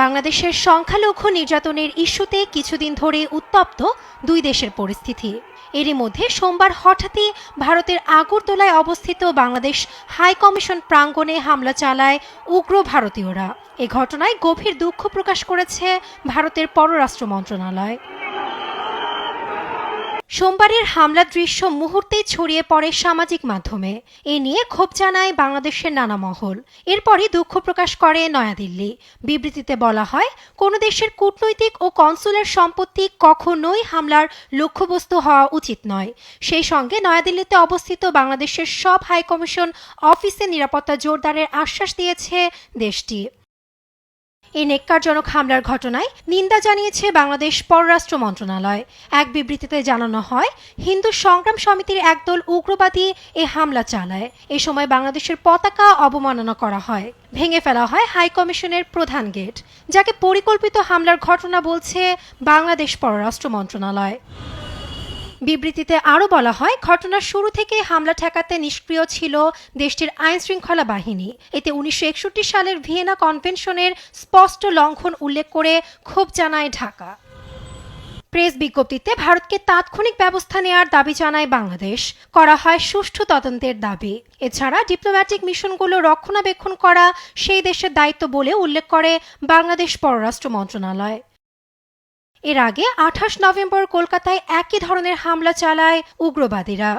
বাংলাদেশের সংখ্যালঘু নির্যাতনের ইস্যুতে কিছুদিন ধরে উত্তপ্ত দুই দেশের পরিস্থিতি। এরই মধ্যে সোমবার হঠাৎই ভারতের আগরতলায় অবস্থিত বাংলাদেশ হাই কমিশন প্রাঙ্গণে হামলা চালায় উগ্র ভারতীয়রা। এ ঘটনায় গভীর দুঃখ প্রকাশ করেছে ভারতের পররাষ্ট্র মন্ত্রণালয়। সোমবারের হামলার দৃশ্য মুহূর্তেই ছড়িয়ে পড়ে সামাজিক মাধ্যমে। এ নিয়ে ক্ষোভ জানায় বাংলাদেশের নানা মহল। এরপরই দুঃখ প্রকাশ করে নয়াদিল্লি। বিবৃতিতে বলা হয়, কোনো দেশের কূটনৈতিক ও কনসুলার সম্পত্তি কখনোই হামলার লক্ষ্যবস্তু হওয়া উচিত নয়। সেই সঙ্গে নয়াদিল্লিতে অবস্থিত বাংলাদেশের সব হাইকমিশন অফিসে নিরাপত্তা জোরদারের আশ্বাস দিয়েছে দেশটি। এই নেককারজনক হামলার ঘটনায় নিন্দা জানিয়েছে বাংলাদেশ পররাষ্ট্র মন্ত্রণালয়। এক বিবৃতিতে জানানো হয়, হিন্দু সংগ্রাম সমিতির একদল উগ্রবাদী এ হামলা চালায়। এ সময় বাংলাদেশের পতাকা অবমাননা করা হয়, ভেঙে ফেলা হয় হাই কমিশনের প্রধান গেট, যাকে পরিকল্পিত হামলার ঘটনা বলছে বাংলাদেশ পররাষ্ট্র মন্ত্রণালয়। বিবৃতিতে আরও বলা হয়, ঘটনার শুরু থেকে হামলা ঠেকাতে নিষ্ক্রিয় ছিল দেশটির আইনশৃঙ্খলা বাহিনী। এতে 1961 সালের ভিয়েনা কনভেনশনের স্পষ্ট লঙ্ঘন উল্লেখ করে ক্ষোভ জানায় ঢাকা। প্রেস বিজ্ঞপ্তিতে ভারতকে তাৎক্ষণিক ব্যবস্থা নেওয়ার দাবি জানায় বাংলাদেশ। করা হয় সুষ্ঠু তদন্তের দাবি। এছাড়া ডিপ্লোম্যাটিক মিশনগুলো রক্ষণাবেক্ষণ করা সেই দেশের দায়িত্ব বলে উল্লেখ করে বাংলাদেশ পররাষ্ট্র মন্ত্রণালয়। এর আগে 28 নভেম্বর কলকাতায় একই ধরনের হামলা চালায় উগ্রবাদীরা।